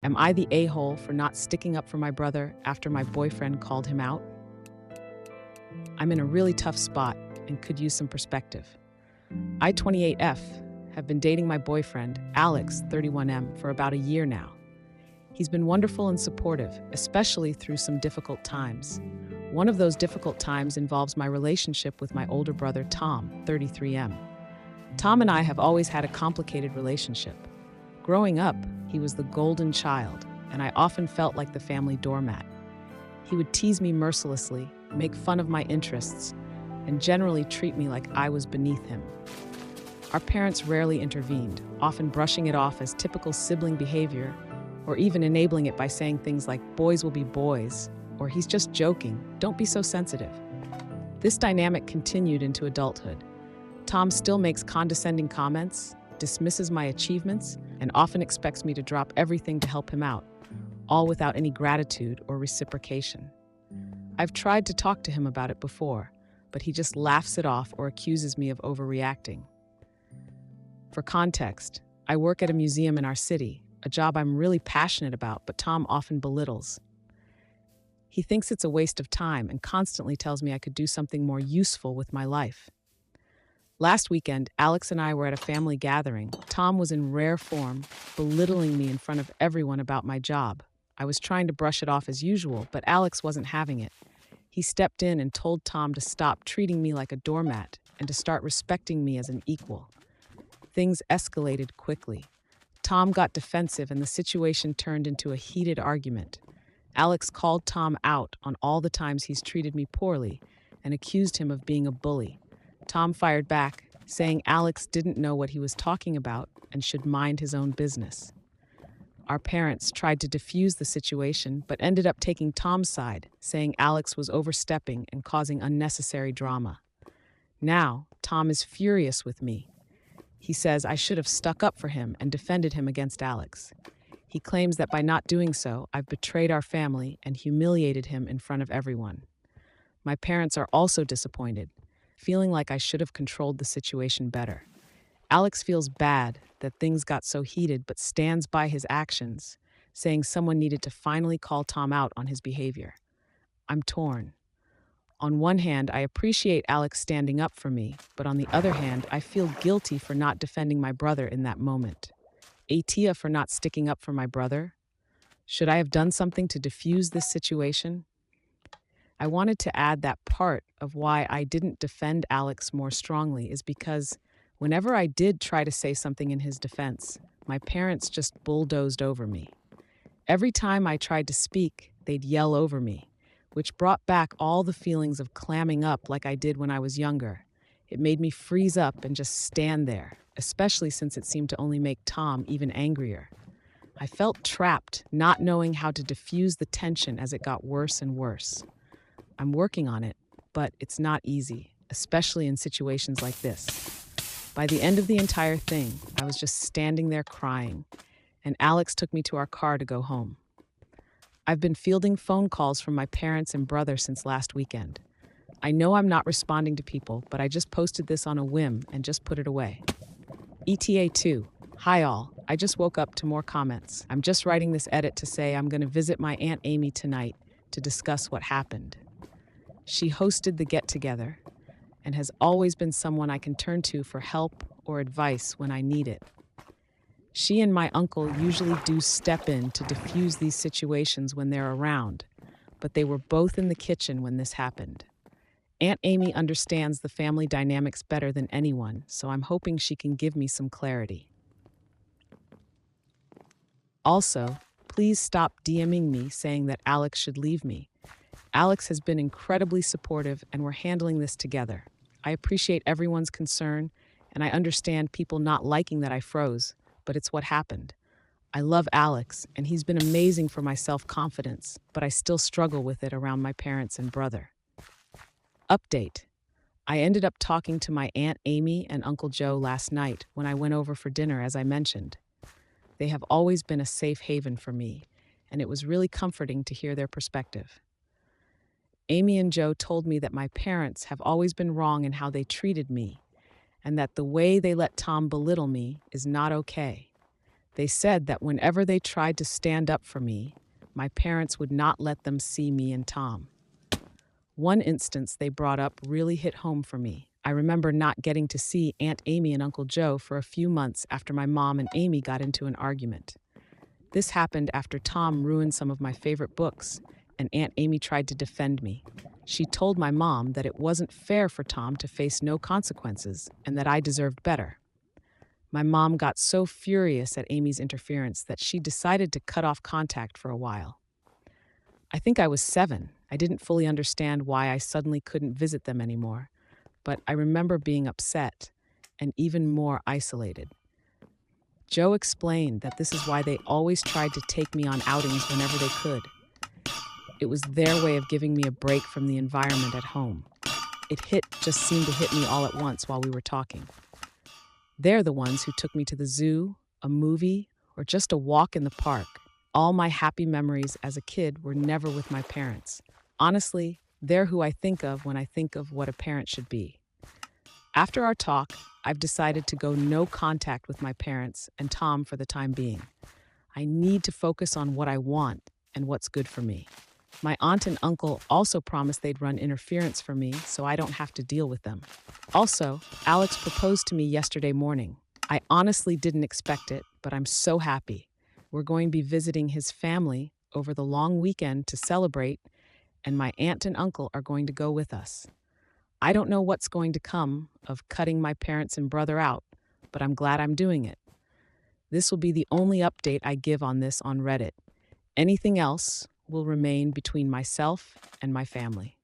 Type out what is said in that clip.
Am I the a-hole for not sticking up for my brother after my boyfriend called him out? I'm in a really tough spot and could use some perspective. I, 28F, have been dating my boyfriend, Alex, 31M, for about a year now. He's been wonderful and supportive, especially through some difficult times. One of those difficult times involves my relationship with my older brother, Tom, 33M. Tom and I have always had a complicated relationship. Growing up, he was the golden child, and I often felt like the family doormat. He would tease me mercilessly, make fun of my interests, and generally treat me like I was beneath him. Our parents rarely intervened, often brushing it off as typical sibling behavior, or even enabling it by saying things like, "Boys will be boys," or "He's just joking, don't be so sensitive." This dynamic continued into adulthood. Tom still makes condescending comments, dismisses my achievements, and often expects me to drop everything to help him out, all without any gratitude or reciprocation. I've tried to talk to him about it before, but he just laughs it off or accuses me of overreacting. For context, I work at a museum in our city, a job I'm really passionate about, but Tom often belittles. He thinks it's a waste of time and constantly tells me I could do something more useful with my life. Last weekend, Alex and I were at a family gathering. Tom was in rare form, belittling me in front of everyone about my job. I was trying to brush it off as usual, but Alex wasn't having it. He stepped in and told Tom to stop treating me like a doormat and to start respecting me as an equal. Things escalated quickly. Tom got defensive and the situation turned into a heated argument. Alex called Tom out on all the times he's treated me poorly and accused him of being a bully. Tom fired back, saying Alex didn't know what he was talking about and should mind his own business. Our parents tried to defuse the situation, but ended up taking Tom's side, saying Alex was overstepping and causing unnecessary drama. Now, Tom is furious with me. He says I should have stuck up for him and defended him against Alex. He claims that by not doing so, I've betrayed our family and humiliated him in front of everyone. My parents are also disappointed, feeling like I should have controlled the situation better. Alex feels bad that things got so heated but stands by his actions, saying someone needed to finally call Tom out on his behavior. I'm torn. On one hand, I appreciate Alex standing up for me, but on the other hand, I feel guilty for not defending my brother in that moment. Atia for not sticking up for my brother? Should I have done something to defuse this situation? I wanted to add that part of why I didn't defend Alex more strongly is because whenever I did try to say something in his defense, my parents just bulldozed over me. Every time I tried to speak, they'd yell over me, which brought back all the feelings of clamming up like I did when I was younger. It made me freeze up and just stand there, especially since it seemed to only make Tom even angrier. I felt trapped, not knowing how to diffuse the tension as it got worse and worse. I'm working on it, but it's not easy, especially in situations like this. By the end of the entire thing, I was just standing there crying, and Alex took me to our car to go home. I've been fielding phone calls from my parents and brother since last weekend. I know I'm not responding to people, but I just posted this on a whim and just put it away. ETA 2. Hi all, I just woke up to more comments. I'm just writing this edit to say I'm going to visit my Aunt Amy tonight to discuss what happened. She hosted the get-together and has always been someone I can turn to for help or advice when I need it. She and my uncle usually do step in to diffuse these situations when they're around, but they were both in the kitchen when this happened. Aunt Amy understands the family dynamics better than anyone, so I'm hoping she can give me some clarity. Also, please stop DMing me saying that Alex should leave me. Alex has been incredibly supportive and we're handling this together. I appreciate everyone's concern and I understand people not liking that I froze, but it's what happened. I love Alex and he's been amazing for my self-confidence, but I still struggle with it around my parents and brother. Update. I ended up talking to my Aunt Amy and Uncle Joe last night when I went over for dinner, as I mentioned. They have always been a safe haven for me, and it was really comforting to hear their perspective. Amy and Joe told me that my parents have always been wrong in how they treated me, and that the way they let Tom belittle me is not okay. They said that whenever they tried to stand up for me, my parents would not let them see me and Tom. One instance they brought up really hit home for me. I remember not getting to see Aunt Amy and Uncle Joe for a few months after my mom and Amy got into an argument. This happened after Tom ruined some of my favorite books, and Aunt Amy tried to defend me. She told my mom that it wasn't fair for Tom to face no consequences and that I deserved better. My mom got so furious at Amy's interference that she decided to cut off contact for a while. I think I was 7. I didn't fully understand why I suddenly couldn't visit them anymore, but I remember being upset and even more isolated. Joe explained that this is why they always tried to take me on outings whenever they could. It was their way of giving me a break from the environment at home. Just seemed to hit me all at once while we were talking. They're the ones who took me to the zoo, a movie, or just a walk in the park. All my happy memories as a kid were never with my parents. Honestly, they're who I think of when I think of what a parent should be. After our talk, I've decided to go no contact with my parents and Tom for the time being. I need to focus on what I want and what's good for me. My aunt and uncle also promised they'd run interference for me so I don't have to deal with them. Also, Alex proposed to me yesterday morning. I honestly didn't expect it, but I'm so happy. We're going to be visiting his family over the long weekend to celebrate, and my aunt and uncle are going to go with us. I don't know what's going to come of cutting my parents and brother out, but I'm glad I'm doing it. This will be the only update I give on this on Reddit. Anything else will remain between myself and my family.